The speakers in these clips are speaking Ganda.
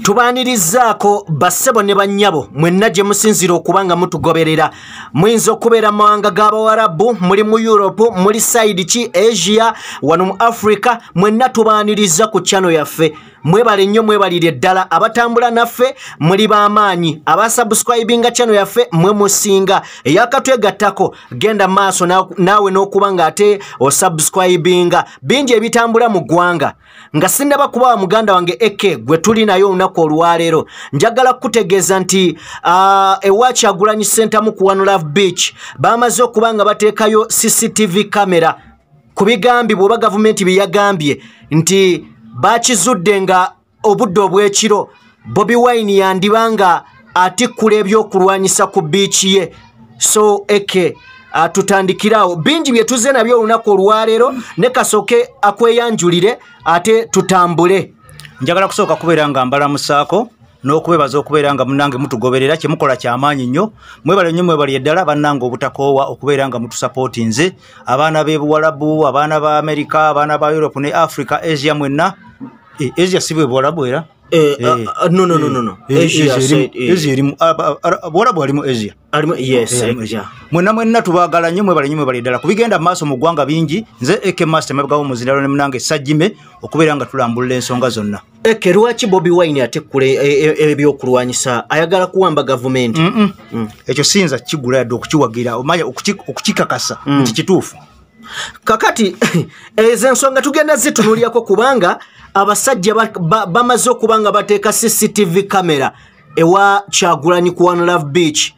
Tubanirizaako bassebo ne bannyabo mwenna gye musinzira okubanga mutugoberera muyinza okubeera mu mawanga g'Abawarabu muli mu Europe muli side ki Asia wano mu Africa mwenna tubaniriza ku channel yaffe mwebale nnyo mwebalire ddala abatambula naffe muli b'amaanyi abasubscribinga channel yaffe mwe musinga eyakatwegattako genda maaso naawe n'okubanga ate osubscribinga bingi ebitambula mu ggwanga nga sinnaba kubawa muganda wange Eke gwe tuli nayo olunaku olwaleero njagala kutegeeza nti ewa Kyagulanyi Center mu ku One Love Beach bamaze okubanga bateekayo CCTV camera ku bigambibwa oba gavumenti bye yagambye nti bakizudde nga obudde obw'ekiro Bobi Wine yandibanga atikkula ebyokulwanyisa ku beach ye so Eke tutandikirawo bingi bye tuze nabyo olunaku olwaleero ne kasooke akweyanjulire ate tutambule. Njagala kusooka kubeera nga mbalamusaako n'okwebaza okubeera nga munnange mutugoberera kye mukola ky'amaanyi nnyo mwebale nnyo mwebali eddala bannange obutakoowa okubeera nga mutusapoti nze abaana b'Ebuwalabu abaana ba Amerika abaana ba Europe ne Africa Asia mwenna Asia si bwe Buwalabu era no. Asia erimu Buwalabu alimu Asia alimu yes Asia mwenna tubaagala nnyo mwebali eddala kubigenda mu maaso mu ggwanga bingi nze Eke Master mabagawo muzindalo ne munnange Sajjime okubeera nga tulambulula ensonga zonna. Eke lwaki Bobi Wine atekkula ebyokulwanyisa ayagala kuwamba gavumenti? Ekyo sinza kigula yadde okukiwagira omanya okukikakasa nti kituufu. Kakati ezo ensonga tugenda zitunuulyako kubanga abasajja bamaze okubanga bateeka CCTV camera ewa Kyagulanyi ku One Love Beach.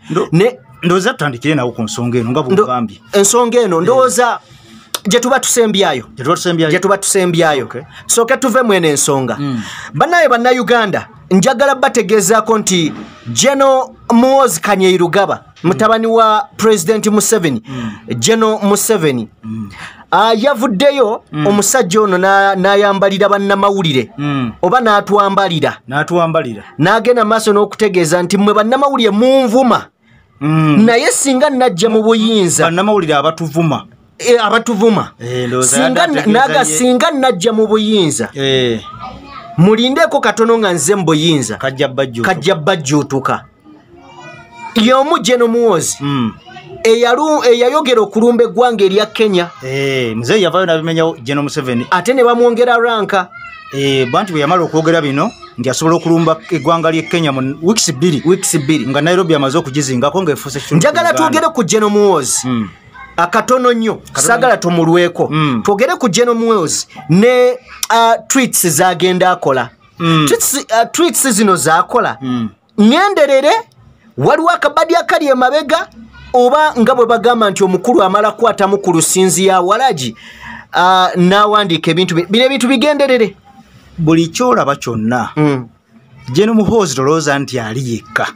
Ndowooza tutandikire nawo ku nsonga eno nga bw'ogambye. Ensonga eno ndowooza gye tuba tusembyayo. Sooke tuve mwene ensonga. Bannaye bannayuganda njagala bategeezaako nti Geno Muhoozi Kanyerugaba mutabani wa President Museveni Geno Museveni yavuddeyo omusajja ono n'ayambalira bannamawulire oba n'atwambalira n'agenda maaso n'okutegeeza nti mmwe bannamawulire munvuma naye singa najja mu buyinza bannamawulire abatuvuma singa najja mu buyinza mulindeeko katono nga nze mu buyinza kajja bajjuutuka y'omu Geno Muhoozi eyayogera okulumba eggwanga erya Kenya muzeeyi yavaayo n'abimenyawo Geno Museveni ate ne bamwongera ranka bantu bwe yamala okwogera bino nti asobola okulumba eggwanga ly'e Kenya mu weeks bbiri nga Nairobi amaze okugizingako ng'efuuse kitundu. Njagala twogere ku Geno Muhoozi akatono nnyo saagala tumulweko twogere ku Geno Muhoozi ne tweets zagenda akola tweets zino zakola ngenderere waliwo akabadi akali emabega oba nga bwe bagamba nti omukulu amala kwatamu ku lusinzi ya Walagi n'awandiika ebintu bino ebintu bigenderere buli kyolaba kyonna Geno Muhoozi tolowooza nti ali yekka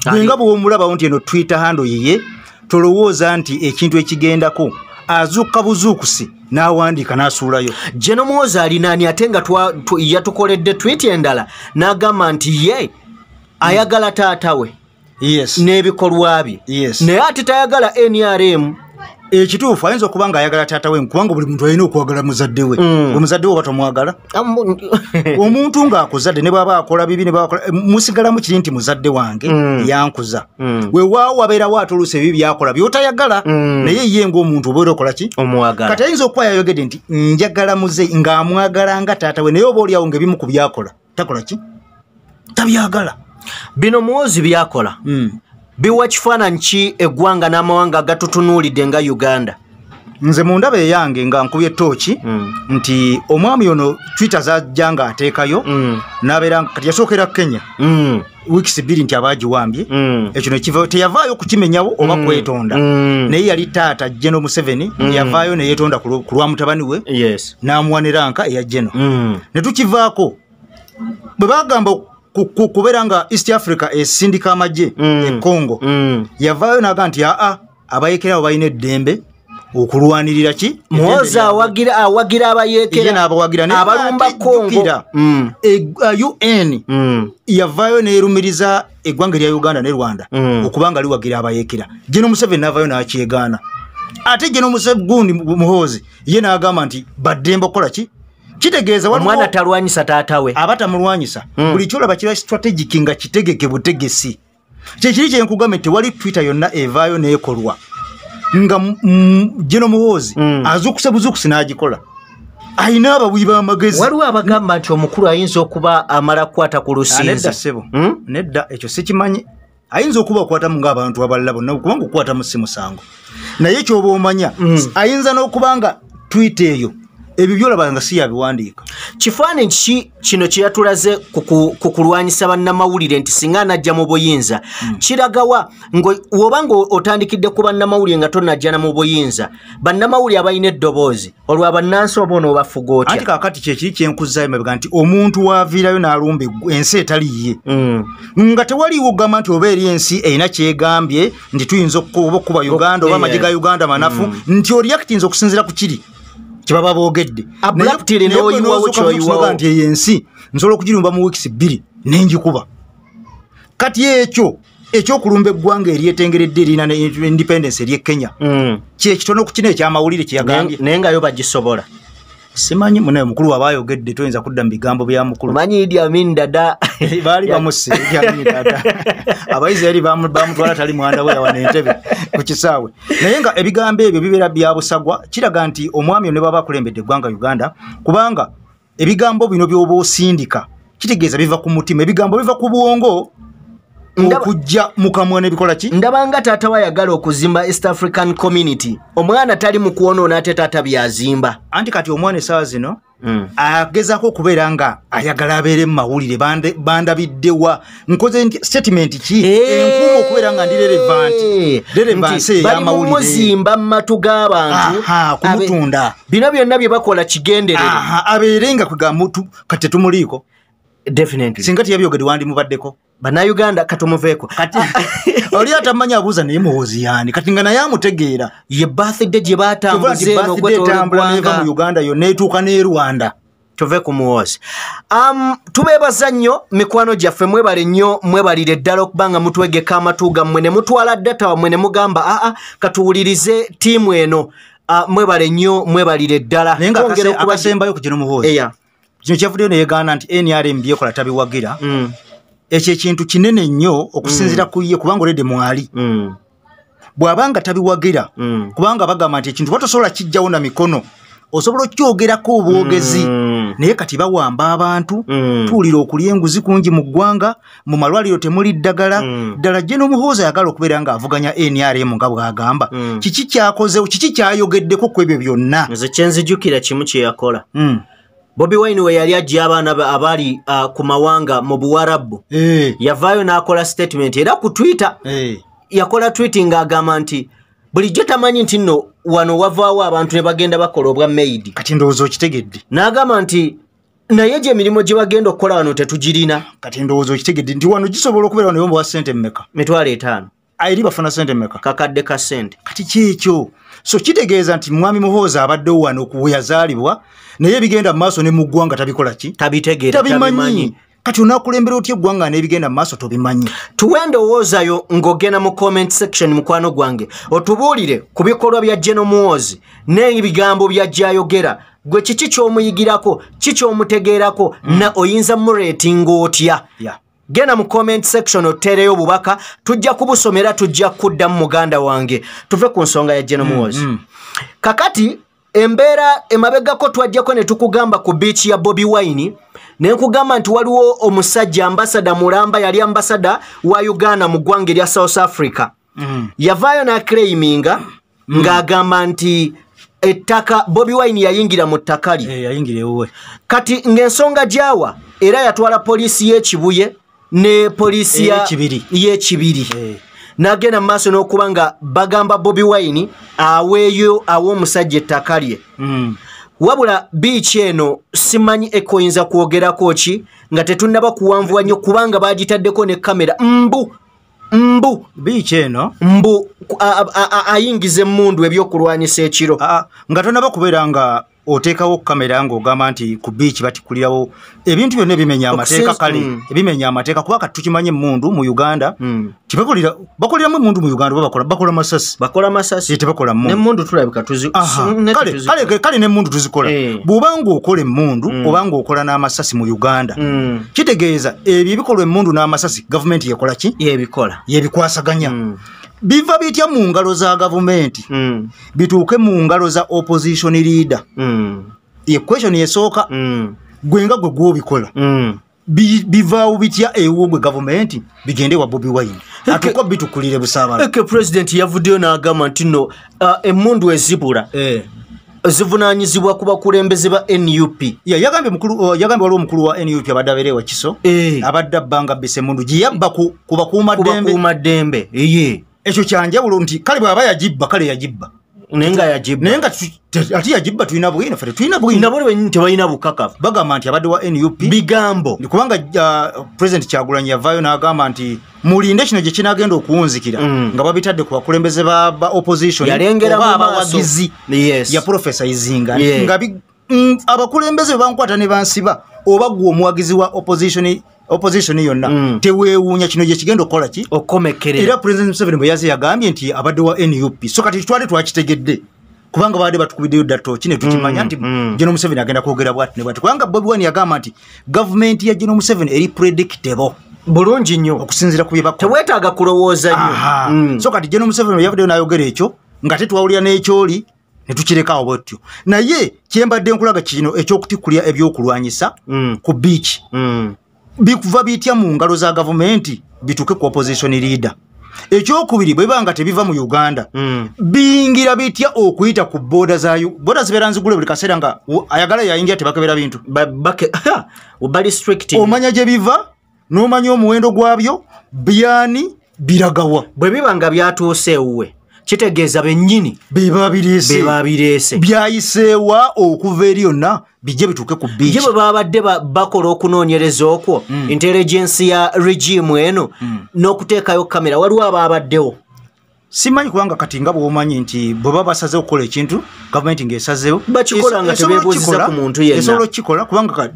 nga bw'omulabawo nti eno Twitter handle yeye tolowooza nti ekintu ekigendako azuuka buzuukusi n'awandiika n'asuulayo. Geno Muhoozi alinaani ate nga yatukoledde tweet endala n'agamba nti ye ayagala taata we n'ebikolwa bye naye ate tayagala NRM. Ekituufu ayinza okuba nga ayagala taata we kubanga buli muntu alina okwagala muzadde we omuzadde we oba tomwagala omuntu ng'akuzadde ne bw'aba akola bibi ne bw'akola musigalamu kiri nti muzadde wange yankuza weewaawo wabeerawo ate oluusi ebibi byakola by'otayagala naye ye ng'omuntu obeera okola ki omwagala. Kati ayinza okuba yayogedde nti njagala muze ng'amwagala nga taata we naye oba oliawo ng'ebimu ku byakola takola ki tabyagala. Bino Muhoozi byakola biwa kifaananyi ki eggwanga n'amawanga agatutunuulidde nga Uganda? Nze mu ndaba eyange nga nkubye ettooki nti omwami ono Twitter zajja nga ateekayo n'abeera kati yasookera Kenya weeks bbiri nti abaagiwambye ekyo ne teyavaayo kukimenyawo oba kwetonda naye yali taata Geno Museveni yavaayo ne yeetonda ku lwa mutabani we n'amuwa ne ranka eya Geno ne tukivaako bwe bagamba kubeera nga East Africa esindika amagye e Congo yavaayo n'aga nti abayeekera abo balina eddembe okulwanirira ki Muhoozi awagira abayeekera abalumba Congo UN yavaayo neerumiriza eggwanga lya Uganda ne Rwanda okubanga liwagira abayeekera. Geno Museveni n'avaayo n'akyegaana ate Geno Museveni Muhoozi ye n'agamba nti baddembe okukola ki kitegeeza omwana talwanyisa taatawe abatamulwanyisa buli kyolaba kira strategic nga kitegeke butegesi kyekiri kyenkugambye tewali Twitter yonna evaayo neekolwa nga Jeno Muhoozi azukusa buzukusi n'agikola ayina ababuyi b'amagezi waliwo abagamba nti omukulu ayinza okuba amala kukwata ku lusinzi nedda ssebo nedda ekyo sikimanyi ayinza okuba akwatamu ng'abantu abalala bonna kubanga okukwatamu si musango naye kyoba omanya ayinza n'okuba nga Twitter eyo ebyo byolaba nga si yabiwandiika kifaananyi ki kino kye yatulaze ku kulwanyisa bannamawulire nti singa anajja mu buyinza kiragawa woba nga otandikidde ku bannamawulire nga tonajjana mu buyinza bannamawulire abalina eddoboozi olwo bannansi oba onoobafuga otya anti kaakati kyekiri kyenkuzaayo emabega nti omuntu waaviirayo n'alumba ensi etali ye nga tewaliwo okugamba nti oba eri ensi erina kyegambye nti tuyinza okuba Uganda oba amagye ga Uganda manafu nti oriakitinza okusinziira ku kiri kibaba boogedde abulaktire n'oyiwawo kyoyiwawo nti eyo ensi nsobola okugirumba mu wiikisi 2 n'enjikuba kati ekyokulumba eggwanga eryetengeredde erina independence ery'e Kenya kyekitono ku kino ekyamawulire kyeyagambye naye nga yo bagisobola simanyi munaye mukulu waba ayogedde toyinza kudda mu bigambo bya mukulu manyi Idi Amin dada baali bamusse Idi Amin dada abayisirairi bamutwala tali mwanda we yawa n'entebe ku kisaawe naye nga ebigambo ebyo bibeera bya busagwa kiraga nti omwami ne baba akulembedde eggwanga Uganda kubanga ebigambo bino by'oba osindika kitegeeza biva ku mutima ebigambo biva ku bwongo okujja mukamwa n'ebikola ki ndabanga taata wayagala okuzimba East African Community omwana tali mu kwonoona ate taata byazimba anti kati omwana essaawa zino agezaako okubeera nga ayagala abeere mu mawulire bandabiddewa nkoze statement ki enkuuma okubeera nga ndi relevansi ey'amawulire muzimba mu matu g'abantu kumutunda bino byonna bye bakola kigenderere abeere nga kwegamutu kati tetumuliiko definitely singa tiyabyogedde wandimubaddeko bannayuganda katumuveeko kati oli atamanyi abuuza naye Muhoozi yaani kati nga naye amutegeera ye birthday gye baatambuze n'okwetolanga mu Uganda yonna etuuka n'e Rwanda tuve ku Muhoozi tubeebaza nnyo mikwano gyaffe mwebale nnyo mwebalire ddala okuba nga mutwegeka amatu gammwe ne mutwala data wammwe ne mugamba katuwulirize ttiimu eno mwebale nnyo mwebalire ddala naye nga akasembayo ku Jeno Muhoozi kino kyavuddeyo neyegaana nti NRM byekola tabiwagira ekyo ekintu kinene nnyo okusinziira ku ye kubanga olede mwali bw'abanga tabiwagira kubanga bagamba nti ekintu batosobola kijjawo na mikono osobola okyogerako obwogezi naye kati bawamba abantu tuwulira okulya enguzi kungi mu ggwanga mu malwaliro temuli ddagala ddala Jeno Muhoozi ayagala okubeera nga avuganya NRM nga bw'agamba kiki kyakozewo kiki kyayogeddeko ku ebyo byonna nze kyenzijjukira kimu kye yakola Bwiino we yali ajja abaana abali ku mawanga mu Buwarabu yavaayo n'akola statement era ku Twitter yakola tweet ng'agamba nti bulijjo tamanyi nti nno wano wavaawo abantu ne bagenda bakola obwa maid kati ndowooza okitegedde n'agamba nti naye gye emirimu gye bagenda okukola wano tetugirina kati ndowooza okitegedde nti wano gisobola okubeera wano yomba wa ssente mmeka 5,000 eri bafuna ssente mmeka kakadde ka ssente kati kyekyo so kitegeeza nti mwami Muhoozi abaddewo wano we yazaalibwa naye ebigenda mu maaso ne mu ggwanga tabikola ki tabitegeera tabimanyi kati onaakulembera otya eggwanga n'ebigenda mu maaso tobimanyi tuwe endowoozayo ng'ogenda mu comment section mukwano gwange otubuulire ku bikolwa bya Jeno Muhoozi n'ebigambo bya gy'ayogera gwe kiki ky'omuyigirako kikyomutegeerako na oyinza muratinga otya genda mu comment section oteereyo obubaka tujja kubusomera tujja kuddamu muganda wange tuve ku nsonga ya Jeno Muhoozi kakati embeera emabegako twajjako ne tukugamba ku beach ya Bobi Wine ne nkugamba nti waliwo omusajja ambasada mulamba yali ambasada wa Uganda mu ggwanga erya South Africa yavaayo n'aclaiminga ng'agamba nti ettaka Bobi Wine yayingira mu ttaka lye yayingirewe kati ng'ensonga gyawa era yatwala poliisi y'ekibuye ne poliisi y'ekibiri n'agenda mu maaso n'okuba nga bagamba Bobi Wine aweeyo aw'omusajja ettaka lye wabula biiki eno simanyi ekoyinza kwogerako ki nga tetunnaba kuwanvuwa nnyo kubanga bagitaddeko ne kamera mbu biiki eno mbu ayingiza emundu ebyokulwanyisa ekiro nga tonaba kubeera nga oteekawo kamera ng'ogamba nti ku beach batikulirawo ebintu byonna ebimenya amateeka kale ebimenya amateeka kuba kati tukimanye Emundu mu Uganda bakoleramu Emundu mu Uganda bakola masasi tebakola Emundu kale n'Emundu tuzikola bw'obanga okola Emundu obanga okola n'amasasi mu Uganda kitegeeza ebyo ebikolwa Emundu n'amasasi gavumenti yekola ki yebikwasaganya biva bitya mu ngalo za gavumenti bituuke mu ngalo za opposition leader ye question yesooka gwenga gwe gwobikola bivaawo bitya ewo gwe gavumenti bigende wa Bobi Wine atuko bitukulire Ebusabala president yavuddeyo n'agamba nti no Emundu ezibula zivunaanyizibwa ku bakulembeze ba NUP yagambye waliwo omukulu wa NUP abadde abeerewa Kiso abadde abbanga Bese Emundu gye yabba ku bakuumaddembe ekyo kyanjawulo nti kale bw'aba yagibba kale yagibba naye nga ati yagibba tulina Bwiino ffe tulina Bwiino tebalina bukakafu bagamba nti abadde wa NUP bigambo kubanga President Kyagulanyi yavaayo n'agamba nti mulinde kino gye kinagenda okuwunzikira nga babitadde ku bakulembeze ba opposition oba abawagizi ya Professor Izinga nga abakulembeze bankwata ne bansiba oba gwe omuwagizi wa opposition yonna teweewuunya kino gye kigenda okukola ki okomekerera era President Museveni bwe yaze yagambye nti abadde wa NUP so kati twali twakitegedde kubanga baadde batukubiddeyo ddatoki ne tukimanya nti General Museveni agenda kwogera bwati ne bwati kubanga Bobi Wine yagamba nti gavumenti ya General Museveni eri predictable bulungi nnyo okusinziira ku bye bakola teweetaaga kulowooza nnyo so kati General Museveni yavuddeyo n'ayogera ekyo nga tetwawulira n'ekyoli ne tukirekawo bwetyo naye kyembadde nkulaga kino ekyokutikkulya ebyokulwanyisa ku beach bikuva bitya mu ngalo za gavumenti bituuke ku opposition leader ekyokubiri bwe banga tebiva mu Uganda bingira bitya okuyita ku boda zibeera nzigule buli kaseera nga ayagala yayingira tebakebera bintu omanya gye biva n'omanya omuwendo gwabyo byani biragawa bwe biba nga byatuuse ewuwe kitegeeza bennyini beba bireese byayiseewa okuva eri yonna bijje bituuke ku beach ye bwe babadde bakola okunoonyereza okwo intelligence ya regime eno n'okuteekayo kamera waliwo ababaddewo simanyi kubanga kati nga bw'omanyi nti bwe baba basazeewo okukola ekintu gavumenti ng'esazeewo bakikola nga tebeebuuziza ku muntu yenna esobola okukikola kubanga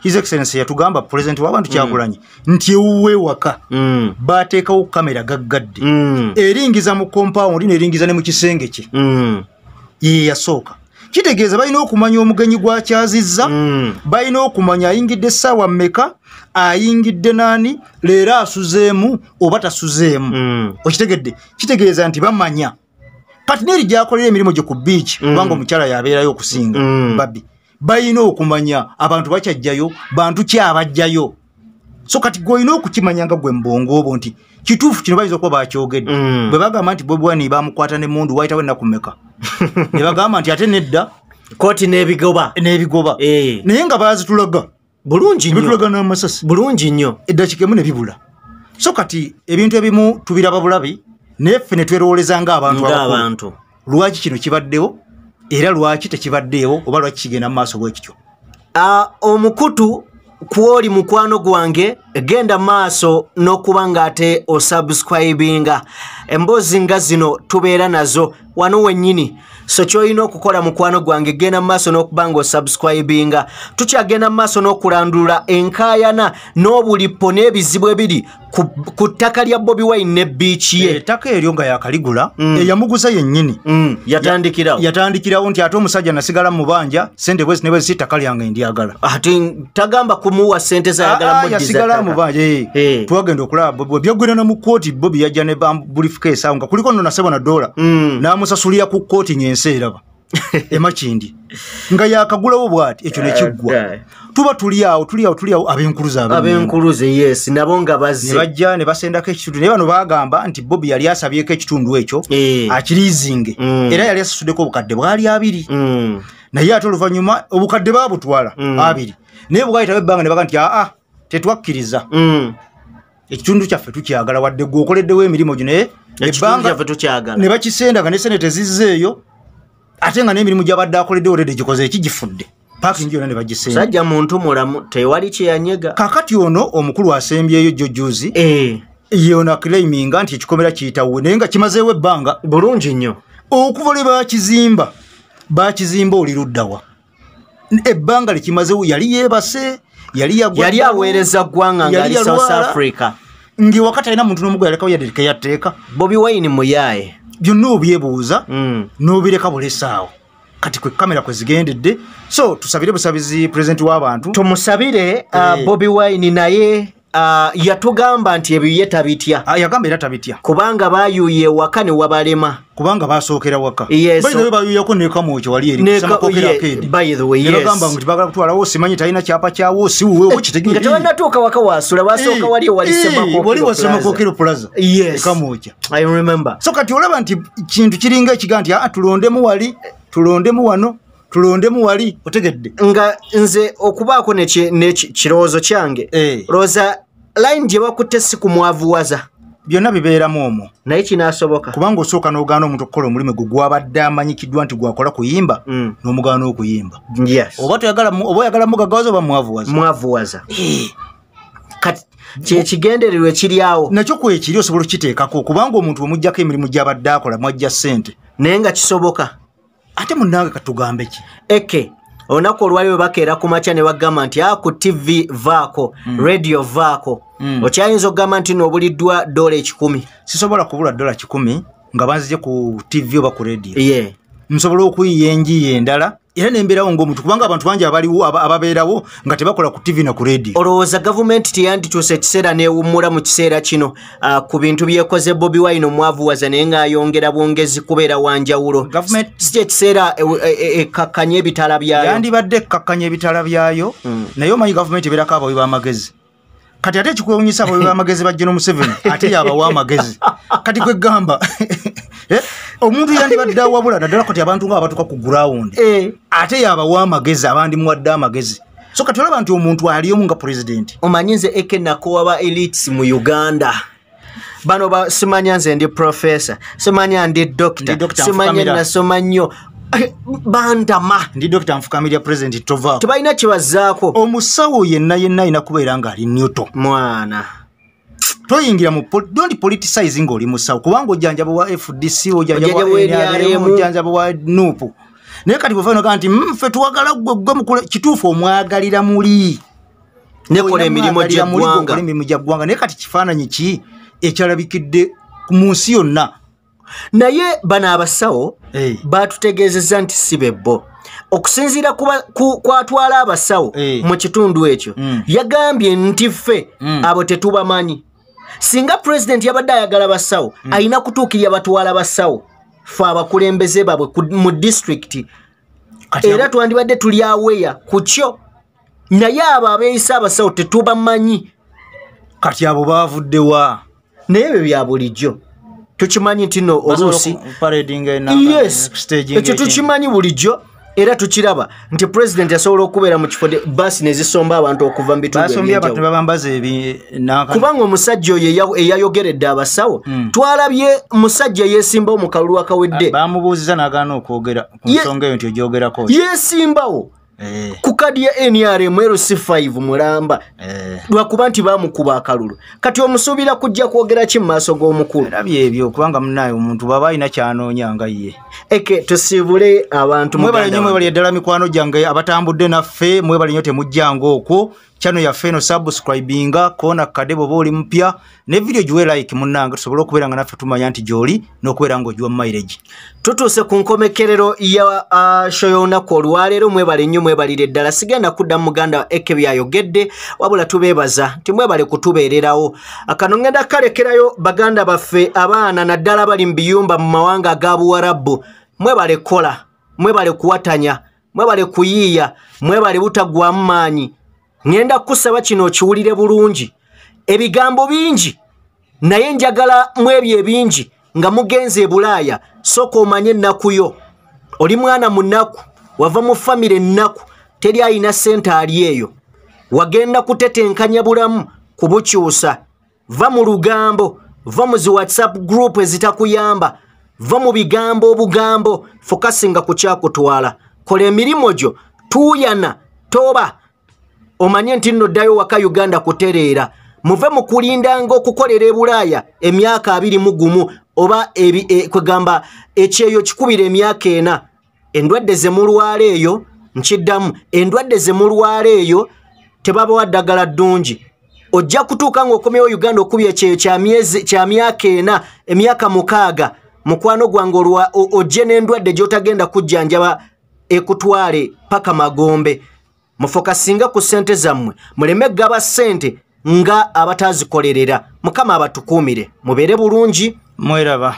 His Excellency yatugamba President w'abantu Kyagulanyi nti ewuwe waka baateekawo kamera gaggadde eringiza mu compound n'eringiza ne mu kisenge kye ye yasooka kitegeeza balina okumanya omugenyi gwakyazizza balina okumanya ayingidde essaawa mmeka ayingidde naani leero asuzeemu oba tasuzeemu okitegedde kitegeeza nti bamanya kati neeri gyakolera emirimu gye ku beach kubanga omukyala yabeerayo okusinga babbi balina okumanya abantu bakyajjayo bantu kyabajjayo so kati gwolina okukimanya nga gwe mbongoobo nti kituufu kino bayinza okuba bakyogedde bwe bagamba nti Bobi Wine bamukwata n'Emundu wayitawo ennaku mmeka ne bagamba nti ate nedda kooti n'ebigoba naye nga baazitulaga bulungi nnyo bitulaga n'amasasi bulungi nnyo eddakiika emu ne bibula so kati ebintu ebimu tubiraba bulabi naye ffe ne twerowooleza ng'abantu lwaki kino kibaddewo era lwaki tekibaddeewo oba lwaki kigenda mu maaso bwekityo omukutu kwoli mukwano gwange genda maaso n'okuba ng'ate osubscribinga emboozi nga zino tubeera nazo wano wennyini so kyolina okukola mukwano gwange genda maaso n'okuba nga osubscribinga tukyagenda maaso n'okulandulula enkaayana n'obulipo n'ebizibu ebiri ku ttaka lya Bobi Wine ne beach ye ettaka eryo nga yakaligula eyamuguza yennyini yatandikirawo nti ate omusajja nasigala mu banja sente bwezi ne bwezi si ttaka lyange ndyagala ate tagamba kumuwa sente zayagala yasigala mu banja twagenda okulaba Bobi byaggwera mu kkooti Bobi yajja ne briefcase awo nga kuliko nno nasebo na dola n'amusasulira ku kkooti nyensi eraba emakindi nga yakagulawo bw'ati ekyo ne kiggwa tuba tuli awo abenkuluze yes nabo nga bazze ne bajja ne basendako ekitundu naye bano baagamba nti Bobi yali asabyeko ekitundu ekyo akiriizinge era yali asasuddeko obukadde bwali 2 naye ate oluvannyuma obukadde baabutwala 2 naye bwayitawo ebbanga ne baga nti tetwakkiriza ekitundu kyaffe tukyagala wadde gwe okoleddewo emirimu gyo naye ebbanga ne bakisenda nga ne senete zizzeeyo ate nga n'emirimu gy'abadde akoleddewo redde gikoze ekigifudde paakingi yonna ne bagisenda sajja muntu mulamu tewali kyeyanyega kakati ono omukulu asembyeyo jjojuzi yona claiminga nti ekikomera kiyitawo naye nga kimazeewo ebbanga bulungi nnyo okuva lwe bakizimba bakizimba oli luddawa ebbanga likimaze yali yebase yali aweereza ggwanga ngali South Africa ngi wakati alina muntu n'omugo yaleka yadeke yateeka Bobi Wine muyaye byonna obyebuuza n'obireka bulesaawo kati kwe kamera kwe zigendedde so tusabire busabizi president w'abantu tumusabire Bobi Wine naye yatugamba nti ebyo ye tabitya yagamba era tabitya kubanga bayuye waka ne wabalema kubanga basookera waka yes. bayuyako nekamwekyo wali eri kusamakokera kedi by the way yes. Yagamba nti bagala kutwalawo simanyi talina kyapa kyawo siwuwe okitegeera nga tebannatuuka waka wasula basooka wali wali wasemakokero plaza ekamwekya I remember so kati olaba nti kintu kiringa ekiga nti tulondemu wali tulondemu wano tulondemu wali otegedde nga nze okubaako nekirowoozo kyange roza line gye bakutte si kumwavuwaza byonna bibeeramu omwo naye kinaasoboka kubanga osooka n'ogaana omuntu okukola omulimu gwe gwabadde amanyikiddwa nti gwakola kuyimba n'omugaana okuyimba oba oyagala mugagawaza oba mwavuwaza kati kyekigendererwa ekiri awo nakyo kwekiri osobola okukiteekako kubanga omuntu wemuggyako emirimu gy'abadde akola mwajja ssente naye nga kisoboka ate munnange katugambe ki eke olunaku olwali we bakeera ku makya ne bagamba nti ku TV vaako radio vaako okyayinza okugamba nti noobuliddwa $100 sisobola kubula $100 nga banzije ku TV oba ku radio nsobola okuyiya enjiya endala era nembeerawo ng'omuntu kubanga abantu bangi abaliwo ababeerawo nga tebakola ku TV na ku radio olowooza gavumenti teyandituuse ekiseera neewummula mu kiseera kino ku bintu byekoze Bobi Wine omwavuwaza naye ng'ayongera bwongezi kubeera wanjawulo si kyekiseera ekkakkanya ebitala byayo yandibadde ekkakkanya ebitala byayo naye omanyi gavumenti ebeerako abawi b'amagezi kati ate ekikwewunyisa abawi b'amagezi ba General Museveni ate yabawa amagezi kati kwegamba omuntu yandibadde awabula naddala kati abantu nga abatuka ku ground ate yabawa amagezi abandi muwadde amagezi so kati olaba nti omuntu aliyomu nga president omanyi nze eke nakowa ba elites mu Uganda bano simanya nze ndi professor simanya ndi doctor simanya nasoma nnyo bandama ndi Dr. Nfukamira president tova tebalina kibazaako omusawo yenna alina kubeera nga ali nyoto mwana toyingira mu don't politicize ng'oli musawo kubanga ojjanjaba wa FDC ojjanjaba wa NUP naye kati bwefano gaa nti ffe tuwagala gwe mukule kituufu omwagalira muli nekola emirimu gy'eggwanga naye kati kifaananyi ki ekyalabikidde mu nsi yonna naye bano abasawo batutegeezezza nti si bebbo okusinziira kwatwala abasawo mu kitundu ekyo yagambye nti ffe abo tetubamanyi singa president yabadde ayagala basawo alina kutuukirya batwala basawo fe abakulembeze babwe mu district era twandibadde tuli aweya ku kyo naye abo abeeyisa abasawo tetubamanyi kati abo baavuddewa naye ebyo bya bulijjo tukimanyi nti no oluusi ekyo tukimanyi bulijjo era tukiraba nti president asobola okubeera mu kifo basi nezisomba abantu okuva mu bitundu kubanga omusajja oyo eyayogeredde abasawo twalabye musajja yeesimbawo mu kalulu akawedde bamubuuziza n'agaana okwogera ku nsonga eyo nti ogyogerako yeesimbawo ku kadi ya NRM LC5 mulamba lwakuba nti bamukuba akalulu kati omusuubira kujja kwogera ki mu maaso g'omukulu erabye ebyo kubanga munaye omuntu bw'aba alina kyanoonya nga ye eke tusiibule abantu mwebale nnyo mwebali eddala mikwano gyange abatambudde naffe mwebale nnyo temujjanga okwo chano yaffe eno subscribinga koona kadebo bwo oli mpya ne video giwe like munnange tusobole okubeera nga naffe tumanya nti gy'oli n'okubeera ng'ogiwa mileage tutuuse ku nkomekerero ya show y'olunaku olwaleero mwebale nnyo mwebalire ddala sigenda kudda mu muganda eke byayogedde wabula tubeebaza nti mwebale kutubeererawo akano ngenda kalekerayo baganda baffe abaana naddala bali mu biyumba mu mawanga aga Buwarabu mwebale kola mwebale kuwatanya mwebale kuyiiya mwebale butagwamu maanyi ngenda kusaba kino okiwulire bulungi ebigambo bingi naye njagala mwebyo ebingi nga mugenze Bulaaya sooka omanye ennaku yo oli mwana mu nnaku wava mu famire ennaku teri alina ssente ali eyo wagenda kutetenkanya bulamu kubukyusa va mu lugambo va mu zi WhatsApp group ezitakuyamba va mu bigambo obugambo fokasinga ku kyakutwala kola emirimu gyo tuuyana toba omanye nti nno ddayo waka Uganda kutereera muve mu kulindanga okukolera e Bulaaya emyaka 21 oba kwegamba ekyeyo kikubira emyaka 4 endwadde ze mulwala eyo nkiddamu endwadde ze mulwala eyo tebabawa ddagala ddungi ojja kutuuka ng'okomyewo Uganda okubya ekyeyo kya myaka 4 emyaka 6 mukwano gwange ojje n'endwadde gy'otagenda kujjanjaba ekutwale paka Magombe mufokasinga ku ssente zammwe muleme gaba ssente nga abatazikolerera mukama abatukuumire mubeere bulungi mweraba